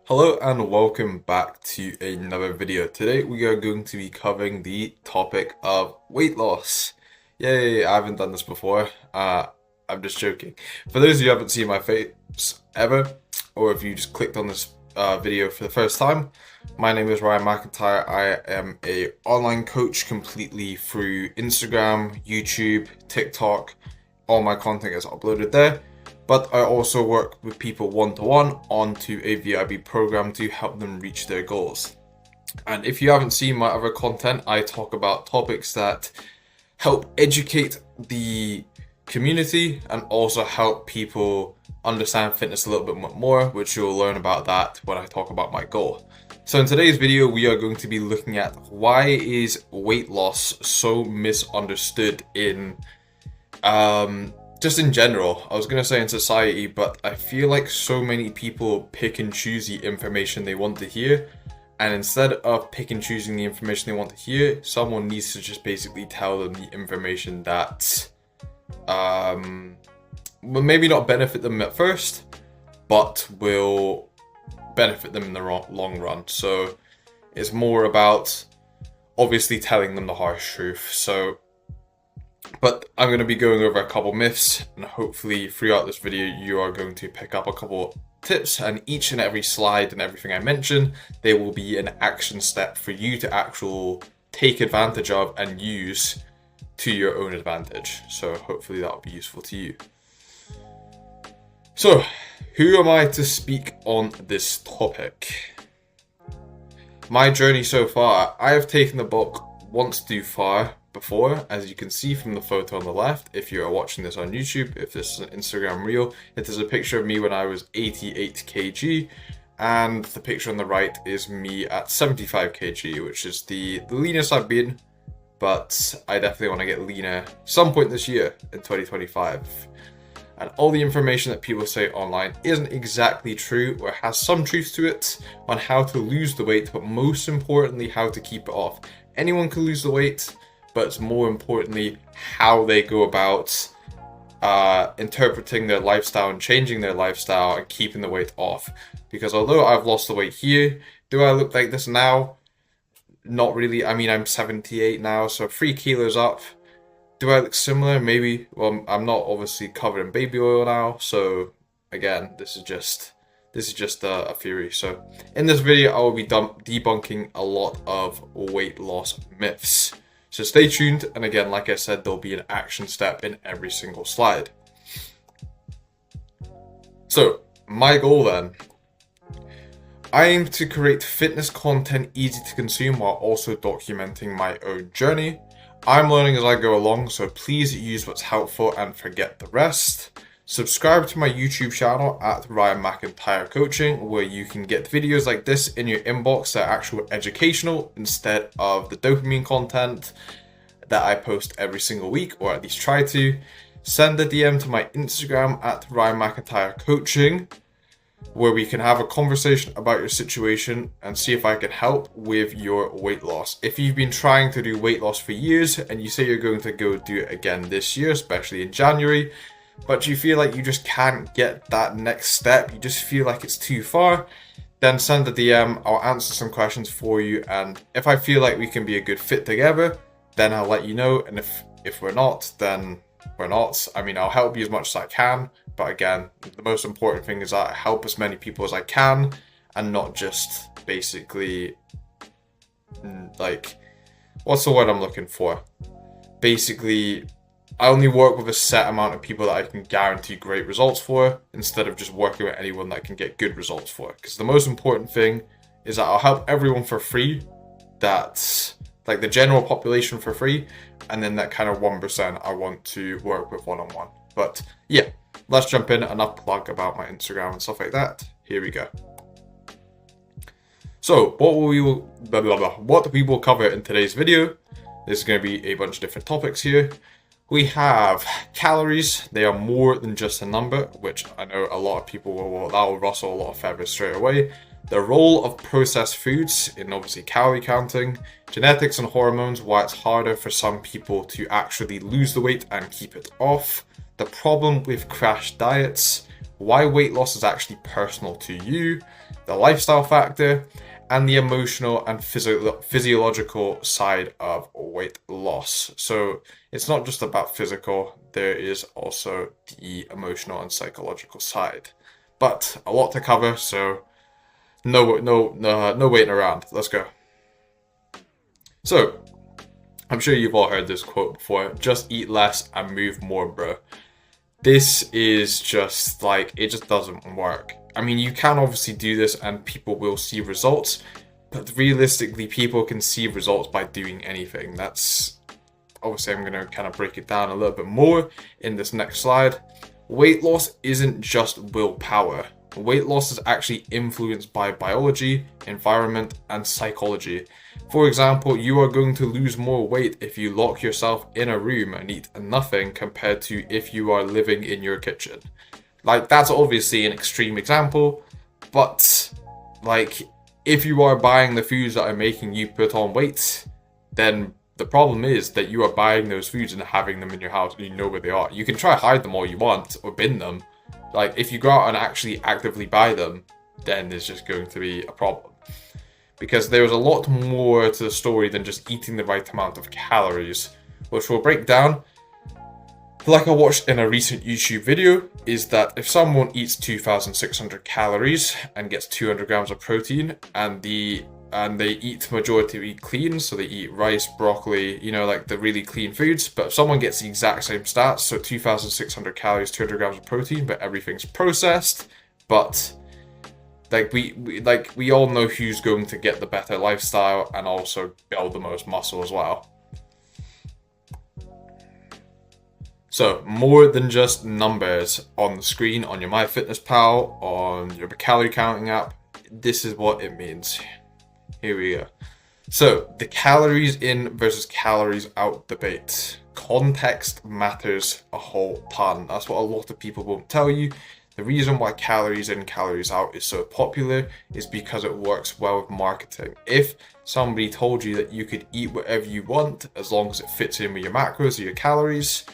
Hello and welcome back to another video. Today we are going to be covering the topic of weight loss. Yay, I haven't done this before. I'm just joking. For those of you who haven't seen my face ever, or if you just clicked on this video for the first time, my name is Ryan McIntyre. I am a online coach completely through Instagram, YouTube, TikTok. All my content is uploaded there. But I also work with people one-to-one onto a VIB program to help them reach their goals. And if you haven't seen my other content, I talk about topics that help educate the community and also help people understand fitness a little bit more, which you'll learn about that when I talk about my goal. So in today's video, we are going to be looking at why is weight loss so misunderstood in just in general. I was going to say in society, but I feel like so many people pick and choose the information they want to hear. And instead of pick and choosing the information they want to hear, someone needs to just basically tell them the information that will maybe not benefit them at first, but will benefit them in the long run. So it's more about obviously telling them the harsh truth. But I'm going to be going over a couple myths, and hopefully throughout this video you are going to pick up a couple tips, and each and every slide and everything I mention, there will be an action step for you to actually take advantage of and use to your own advantage. So hopefully that will be useful to you. So, who am I to speak on this topic? My journey so far, I have taken the book once too far before, as you can see from the photo on the left. If you are watching this on YouTube, if this is an Instagram reel, it is a picture of me when I was 88 kg, and the picture on the right is me at 75 kg, which is the leanest I've been, but I definitely want to get leaner some point this year in 2025. And all the information that people say online isn't exactly true, or has some truth to it on how to lose the weight, but most importantly, how to keep it off. Anyone can lose the weight, but it's more importantly how they go about interpreting their lifestyle and changing their lifestyle and keeping the weight off. Because although I've lost the weight here, do I look like this now? Not really. I mean, I'm 78 now, so 3 kilos up. Do I look similar? Maybe. Well, I'm not obviously covered in baby oil now, so again, this is just a theory. So in this video, I will be debunking a lot of weight loss myths. So stay tuned, and again, like I said, there'll be an action step in every single slide. So, my goal then. I aim to create fitness content easy to consume while also documenting my own journey. I'm learning as I go along, so please use what's helpful and forget the rest. Subscribe to my YouTube channel at Ryan McIntyre Coaching, where you can get videos like this in your inbox that are actual educational instead of the dopamine content that I post every single week, or at least try to. Send a DM to my Instagram at Ryan McIntyre Coaching, where we can have a conversation about your situation and see if I can help with your weight loss. If you've been trying to do weight loss for years and you say you're going to go do it again this year, especially in January, but you feel like you just can't get that next step, you just feel like it's too far, then send a DM. I'll answer some questions for you, and if I feel like we can be a good fit together, then I'll let you know, and if we're not, then we're not. I mean, I'll help you as much as I can, but again, the most important thing is that I help as many people as I can, and not just basically, like, what's the word I'm looking for? Basically, I only work with a set amount of people that I can guarantee great results for, instead of just working with anyone that I can get good results for. Because the most important thing is that I'll help everyone for free, that's like the general population for free, and then that kind of 1% I want to work with one-on-one. But yeah, let's jump in. Enough plug about my Instagram and stuff like that. Here we go. So what we will cover in today's video, there's going to be a bunch of different topics here. We have calories. They are more than just a number, which I know a lot of people that will rustle a lot of feathers straight away. The role of processed foods in obviously calorie counting, genetics and hormones, why it's harder for some people to actually lose the weight and keep it off, the problem with crash diets, why weight loss is actually personal to you, the lifestyle factor, and the emotional and physiological side of weight loss. So it's not just about physical, there is also the emotional and psychological side. But a lot to cover, so no waiting around. Let's go. So, I'm sure you've all heard this quote before. Just eat less and move more, bro. This is just like, it just doesn't work. I mean, you can obviously do this and people will see results, but realistically, people can see results by doing anything. That's obviously, I'm going to kind of break it down a little bit more in this next slide. Weight loss isn't just willpower. Weight loss is actually influenced by biology, environment, and psychology. For example, you are going to lose more weight if you lock yourself in a room and eat nothing compared to if you are living in your kitchen. Like, that's obviously an extreme example, but like, if you are buying the foods that are making you put on weight, then the problem is that you are buying those foods and having them in your house and you know where they are. You can try hide them all you want or bin them. Like, if you go out and actually actively buy them, then there's just going to be a problem. Because there's a lot more to the story than just eating the right amount of calories, which we'll break down. Like I watched in a recent YouTube video, is that if someone eats 2,600 calories and gets 200 grams of protein, and they eat majority clean, so they eat rice, broccoli, you know, like the really clean foods, but if someone gets the exact same stats, so 2,600 calories, 200 grams of protein, but everything's processed, but like we all know who's going to get the better lifestyle and also build the most muscle as well. So, more than just numbers on the screen, on your MyFitnessPal, on your calorie counting app, this is what it means. Here we go. So, the calories in versus calories out debate. Context matters a whole ton. That's what a lot of people won't tell you. The reason why calories in, calories out is so popular is because it works well with marketing. If somebody told you that you could eat whatever you want as long as it fits in with your macros or your calories,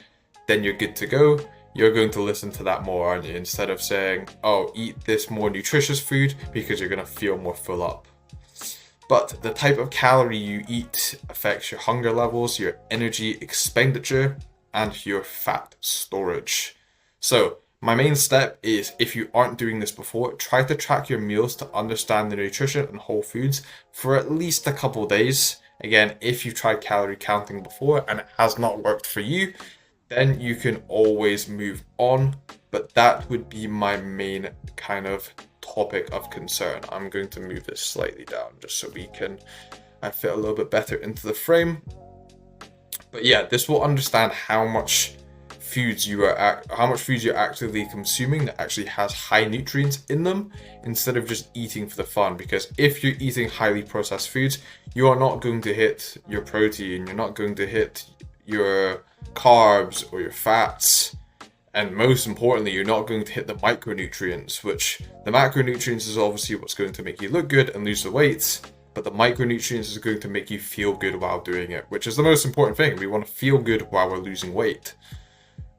then you're good to go. You're going to listen to that more, aren't you? Instead of saying, oh, eat this more nutritious food because you're going to feel more full up. But the type of calorie you eat affects your hunger levels, your energy expenditure, and your fat storage. So, my main step is, if you aren't doing this before, try to track your meals to understand the nutrition and whole foods for at least a couple days. Again, if you've tried calorie counting before and it has not worked for you, then you can always move on. But that would be my main kind of topic of concern. I'm going to move this slightly down just so I fit a little bit better into the frame. But yeah, this will understand how much foods you're actively consuming that actually has high nutrients in them, instead of just eating for the fun. Because if you're eating highly processed foods, you are not going to hit your protein, you're not going to hit your carbs or your fats, and most importantly, you're not going to hit the micronutrients, which the macronutrients is obviously what's going to make you look good and lose the weight, but the micronutrients is going to make you feel good while doing it, which is the most important thing. We want to feel good while we're losing weight,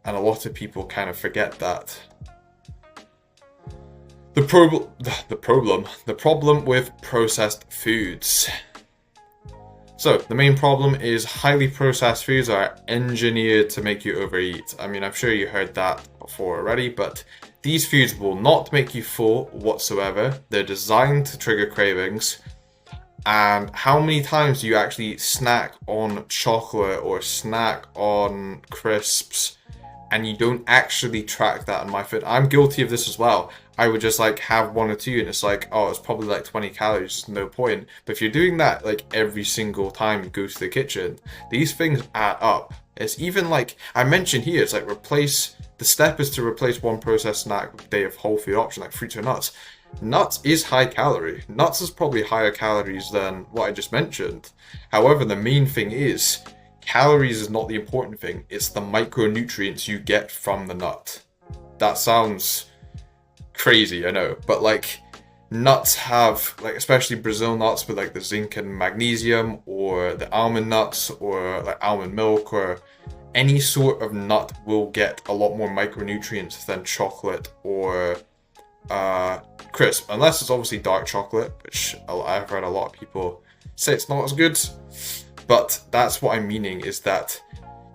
and a lot of people kind of forget that. The problem with processed foods. So, the main problem is highly processed foods are engineered to make you overeat. I mean, I'm sure you heard that before already, but these foods will not make you full whatsoever. They're designed to trigger cravings. And how many times do you actually snack on chocolate or snack on crisps and you don't actually track that on MyFit? I'm guilty of this as well. I would just like have one or two and it's like, oh, it's probably like 20 calories, there's no point. But if you're doing that like every single time you go to the kitchen, these things add up. It's even like I mentioned here, it's like the step is to replace one processed snack with a day of whole food option like fruits or nuts. Nuts is high calorie. Nuts is probably higher calories than what I just mentioned. However, the main thing is, calories is not the important thing. It's the micronutrients you get from the nut. That sounds crazy, I know, but like nuts have, like especially Brazil nuts with like the zinc and magnesium, or the almond nuts, or like almond milk, or any sort of nut will get a lot more micronutrients than chocolate or crisp, unless it's obviously dark chocolate, which I've heard a lot of people say it's not as good. But that's what I'm meaning, is that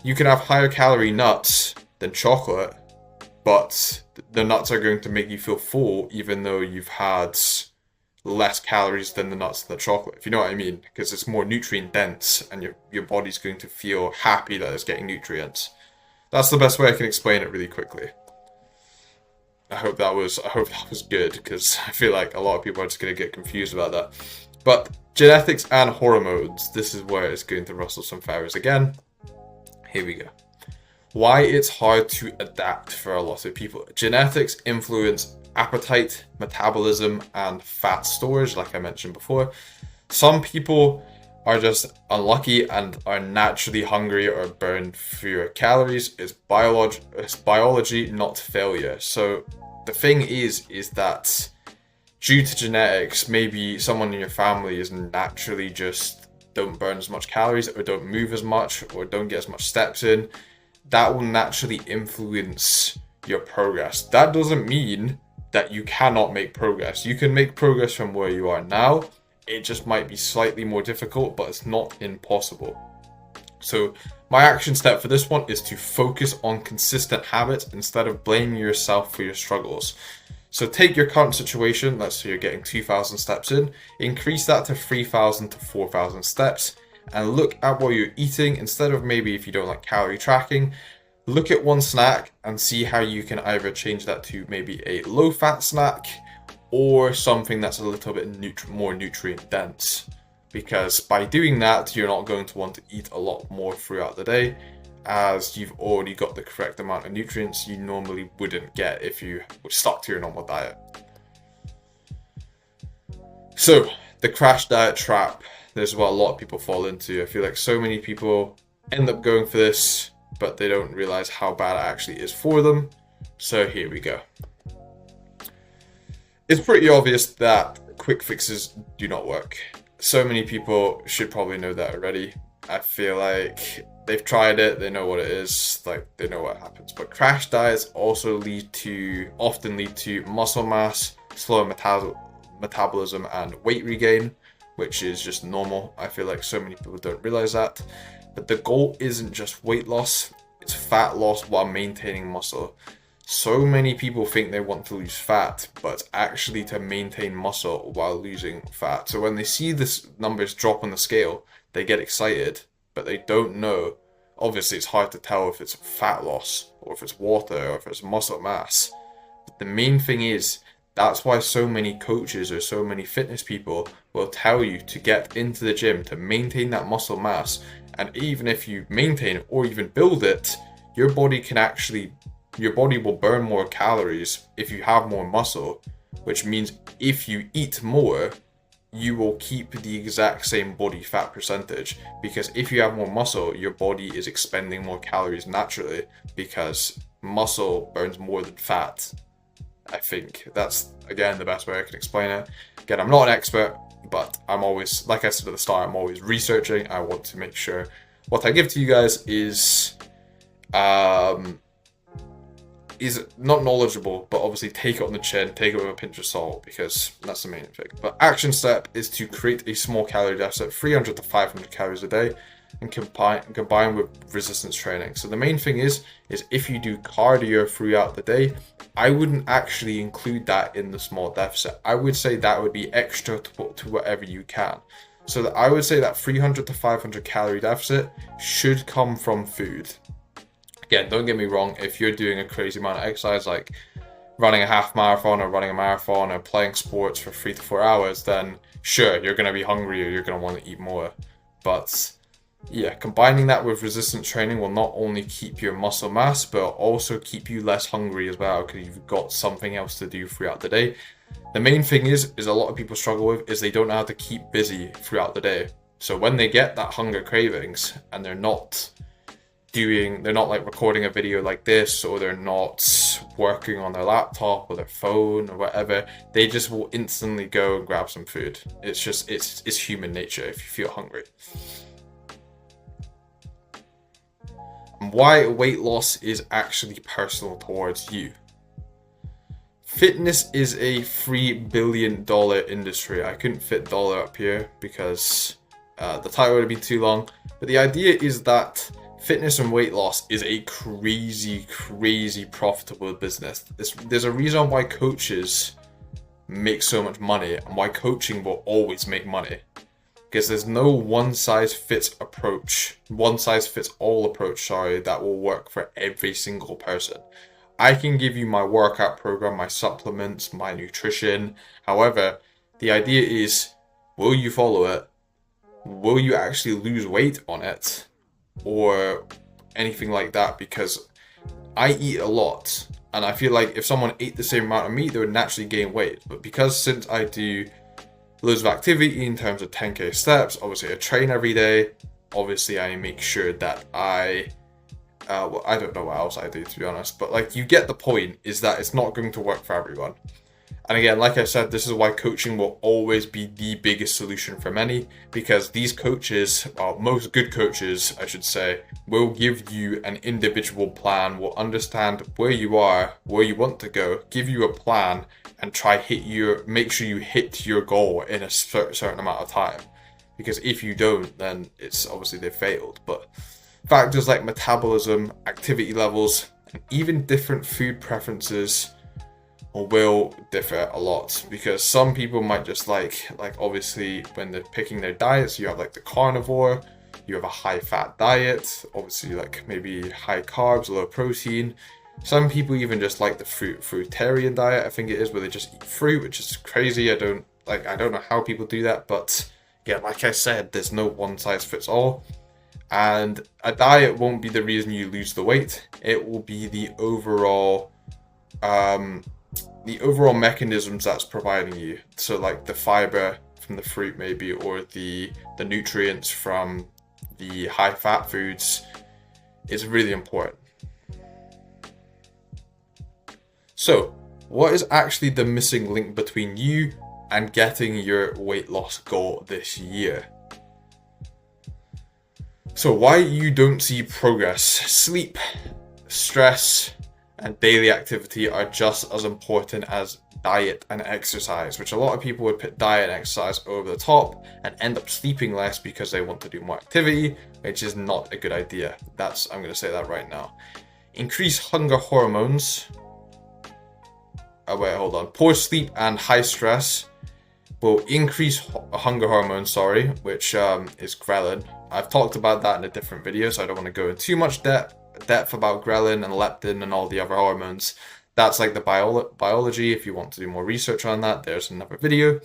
you can have higher calorie nuts than chocolate, but the nuts are going to make you feel full even though you've had less calories than the nuts and the chocolate, if you know what I mean, because it's more nutrient dense and your body's going to feel happy that it's getting nutrients. That's the best way I can explain it really quickly. I hope that was good, because I feel like a lot of people are just going to get confused about that. But genetics and hormones, this is where it's going to rustle some feathers again. Here we go. Why it's hard to adapt for a lot of people. Genetics influence appetite, metabolism, and fat storage, like I mentioned before. Some people are just unlucky and are naturally hungry or burn fewer calories. It's biology, not failure. So the thing is that due to genetics, maybe someone in your family is naturally just don't burn as much calories, or don't move as much, or don't get as much steps in. That will naturally influence your progress. That doesn't mean that you cannot make progress. You can make progress from where you are now. It just might be slightly more difficult, but it's not impossible. So my action step for this one is to focus on consistent habits instead of blaming yourself for your struggles. So take your current situation, let's say you're getting 2,000 steps in, increase that to 3,000 to 4,000 steps, and look at what you're eating. Instead of, maybe if you don't like calorie tracking, look at one snack and see how you can either change that to maybe a low-fat snack or something that's a little bit more nutrient dense. Because by doing that, you're not going to want to eat a lot more throughout the day, as you've already got the correct amount of nutrients you normally wouldn't get if you were stuck to your normal diet. So, the crash diet trap. This is what a lot of people fall into. I feel like so many people end up going for this, but they don't realize how bad it actually is for them. So here we go. It's pretty obvious that quick fixes do not work. So many people should probably know that already. I feel like they've tried it, they know what it is, like they know what happens. But crash diets also often lead to muscle mass, slower metabolism, and weight regain, which is just normal. I feel like so many people don't realize that. But the goal isn't just weight loss, it's fat loss while maintaining muscle. So many people think they want to lose fat, but actually to maintain muscle while losing fat. So when they see this numbers drop on the scale, they get excited, but they don't know. Obviously, it's hard to tell if it's fat loss, or if it's water, or if it's muscle mass. But the main thing is, that's why so many coaches or so many fitness people will tell you to get into the gym to maintain that muscle mass. And even if you maintain or even build it, your body will burn more calories if you have more muscle, which means if you eat more, you will keep the exact same body fat percentage, because if you have more muscle, your body is expending more calories naturally, because muscle burns more than fat. I think that's, again, the best way I can explain it. Again, I'm not an expert, but I'm always, like I said at the start, I'm always researching. I want to make sure what I give to you guys is not knowledgeable, but obviously take it on the chin, take it with a pinch of salt, because that's the main thing. But action step is to create a small calorie deficit, 300 to 500 calories a day, and combine with resistance training. So the main thing is if you do cardio throughout the day, I wouldn't actually include that in the small deficit. I would say that would be extra to whatever you can. So that I would say that 300 to 500 calorie deficit should come from food. Again, don't get me wrong, if you're doing a crazy amount of exercise, like running a half marathon or running a marathon or playing sports for 3 to 4 hours, then sure, you're going to be hungry or you're going to want to eat more. But yeah, combining that with resistance training will not only keep your muscle mass, but also keep you less hungry as well, because you've got something else to do throughout the day. The main thing is a lot of people struggle with is they don't know how to keep busy throughout the day. So when they get that hunger cravings and they're not like recording a video like this, or they're not working on their laptop or their phone or whatever, they just will instantly go and grab some food. It's just, it's human nature if you feel hungry. why weight loss is actually personal towards you. Fitness is a $3 billion industry. I couldn't fit dollar up here because the title would have been too long. But the idea is that fitness and weight loss is a crazy, crazy profitable business. There's a reason why coaches make so much money and why coaching will always make money. Because there's no one size fits all approach, that will work for every single person. I can give you my workout program, my supplements, my nutrition. However, the idea is, will you follow it? Will you actually lose weight on it? Or anything like that? Because I eat a lot, and I feel like if someone ate the same amount of meat, they would naturally gain weight. But because since I do loads of activity in terms of 10k steps, obviously I train every day, obviously I make sure that I don't know what else I do, to be honest, but like, you get the point, is that it's not going to work for everyone. And again, like I said, this is why coaching will always be the biggest solution for many, because these coaches, most good coaches, I should say, will give you an individual plan, will understand where you are, where you want to go, give you a plan, and make sure you hit your goal in a certain amount of time. Because if you don't, then it's obviously they failed. But factors like metabolism, activity levels, and even different food preferences will differ a lot, because some people might just like obviously when they're picking their diets, you have like the carnivore, you have a high fat diet, obviously like maybe high carbs, low protein. Some people even just like the fruitarian diet, I think it is, where they just eat fruit, which is crazy. I don't know how people do that, but yeah, like I said, there's no one size fits all. And a diet won't be the reason you lose the weight. It will be the overall mechanisms that's providing you. So like the fiber from the fruit maybe, or the nutrients from the high fat foods is really important. So what is actually the missing link between you and getting your weight loss goal this year? So why you don't see progress? Sleep, stress, and daily activity are just as important as diet and exercise, which a lot of people would put diet and exercise over the top and end up sleeping less because they want to do more activity, which is not a good idea. I'm going to say that right now. Increased hunger hormones. Poor sleep and high stress will increase hunger hormones, which is ghrelin. I've talked about that in a different video, so I don't want to go into too much depth about ghrelin and leptin and all the other hormones. That's like the biology. If you want to do more research on that, there's another video.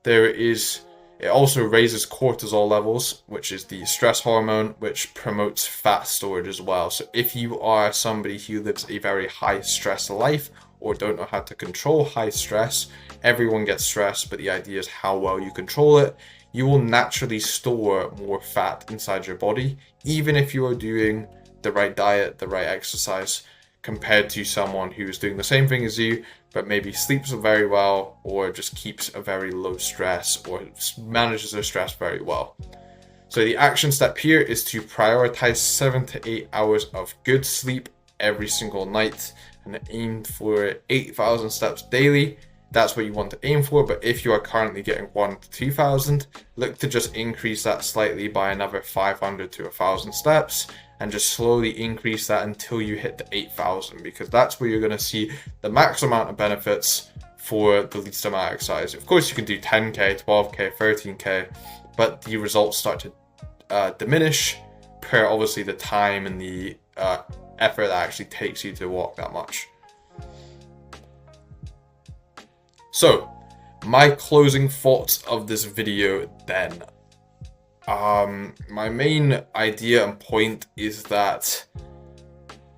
It also raises cortisol levels, which is the stress hormone, which promotes fat storage as well. So if you are somebody who lives a very high stress life or don't know how to control high stress, everyone gets stressed, but the idea is how well you control it. You will naturally store more fat inside your body, even if you are doing the right diet, the right exercise, compared to someone who is doing the same thing as you, but maybe sleeps very well, or just keeps a very low stress, or manages their stress very well. So the action step here is to prioritize 7 to 8 hours of good sleep every single night, and aim for 8,000 steps daily. That's what you want to aim for, but if you are currently getting 1,000 to 2,000, look to just increase that slightly by another 500 to 1,000 steps, and just slowly increase that until you hit the 8,000, because that's where you're going to see the max amount of benefits for the least amount of exercise. Of course, you can do 10k, 12k, 13k, but the results start to diminish per obviously the time and the effort that actually takes you to walk that much. So, my closing thoughts of this video then. My main idea and point is that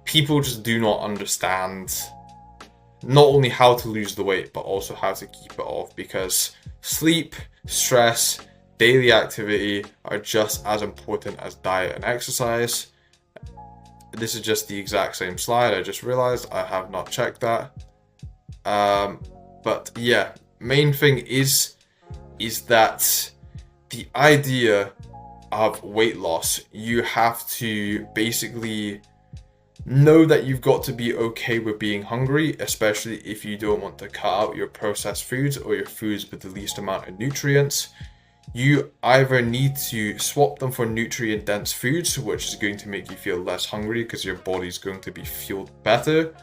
people just do not understand not only how to lose the weight, but also how to keep it off, because sleep, stress, daily activity are just as important as diet and exercise. This is just the exact same slide. I just realized I have not checked that. But yeah, main thing is that the idea of weight loss, you have to basically know that you've got to be okay with being hungry, especially if you don't want to cut out your processed foods or your foods with the least amount of nutrients. You either need to swap them for nutrient dense foods, which is going to make you feel less hungry because your body's going to be fueled better,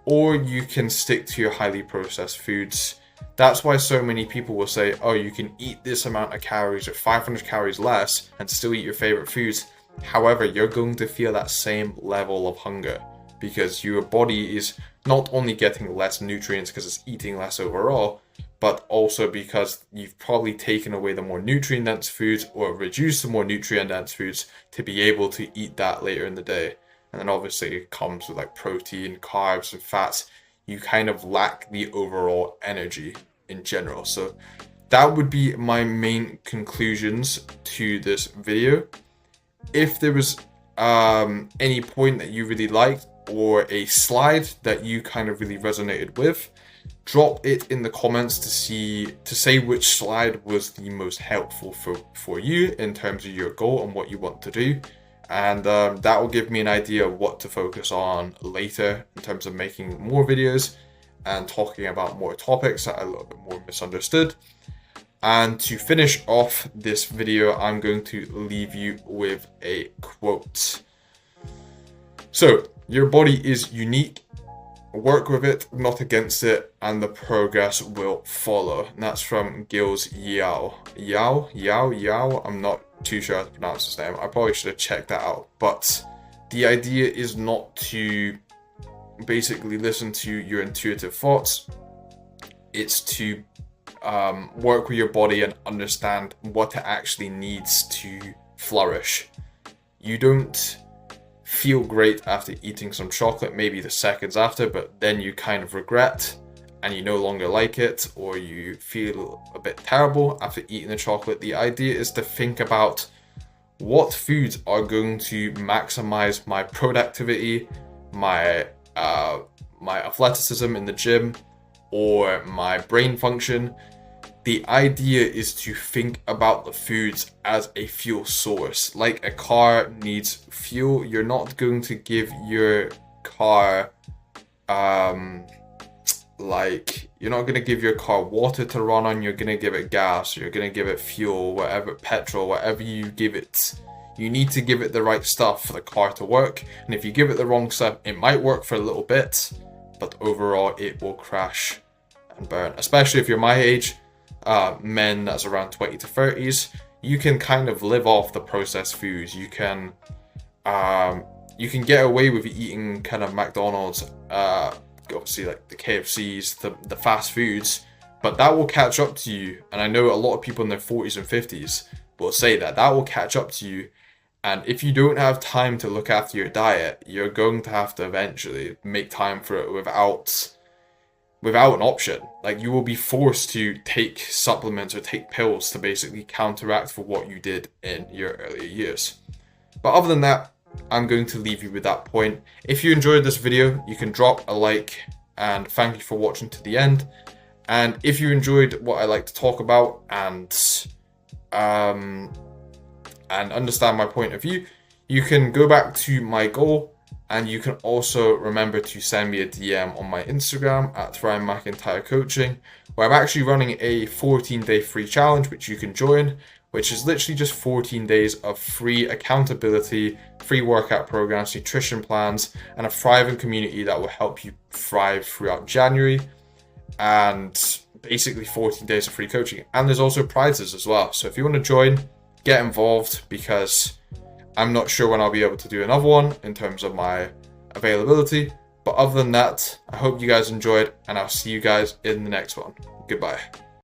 or you can stick to your highly processed foods. That's why so many people will say, oh, you can eat this amount of calories or 500 calories less and still eat your favorite foods. However, you're going to feel that same level of hunger because your body is not only getting less nutrients because it's eating less overall, but also because you've probably taken away the more nutrient-dense foods or reduced the more nutrient-dense foods to be able to eat that later in the day. And then obviously it comes with like protein, carbs, and fats. You kind of lack the overall energy in general. So that would be my main conclusions to this video. If there was any point that you really liked or a slide that you kind of really resonated with, drop it in the comments to say which slide was the most helpful for you in terms of your goal and what you want to do. And that will give me an idea of what to focus on later in terms of making more videos and talking about more topics that are a little bit more misunderstood. And to finish off this video, I'm going to leave you with a quote. So, your body is unique. Work with it, not against it, and the progress will follow. And that's from Gilles Yao. Yao? I'm not too sure how to pronounce his name. I probably should have checked that out. But the idea is not to basically listen to your intuitive thoughts. It's to work with your body and understand what it actually needs to flourish. You don't feel great after eating some chocolate, maybe the seconds after, but then you kind of regret and you no longer like it, or you feel a bit terrible after eating the chocolate. The idea is to think about what foods are going to maximize my productivity, my athleticism in the gym, or my brain function. The idea is to think about the foods as a fuel source. Like a car needs fuel, you're not going to give your car you're not going to give your car water to run on. You're going to give it gas, you're going to give it fuel, whatever, petrol, whatever you give it. You need to give it the right stuff for the car to work. And if you give it the wrong stuff, it might work for a little bit, but overall it will crash and burn. Especially if you're my age, men that's around 20 to 30s, you can kind of live off the processed foods. You can get away with eating kind of McDonald's, obviously like the KFCs, the fast foods, but that will catch up to you. And I know a lot of people in their 40s and 50s will say that will catch up to you. And if you don't have time to look after your diet, you're going to have to eventually make time for it without an option. Like, you will be forced to take supplements or take pills to basically counteract for what you did in your earlier years. But other than that, I'm going to leave you with that point. If you enjoyed this video, you can drop a like, and thank you for watching to the end. And if you enjoyed what I like to talk about and understand my point of view, you can go back to my goal. And you can also remember to send me a DM on my Instagram at Ryan McIntyre Coaching, where I'm actually running a 14-day free challenge, which you can join, which is literally just 14 days of free accountability, free workout programs, nutrition plans, and a thriving community that will help you thrive throughout January. And basically 14 days of free coaching. And there's also prizes as well. So if you want to join, get involved, because I'm not sure when I'll be able to do another one in terms of my availability. But other than that, I hope you guys enjoyed, and I'll see you guys in the next one. Goodbye.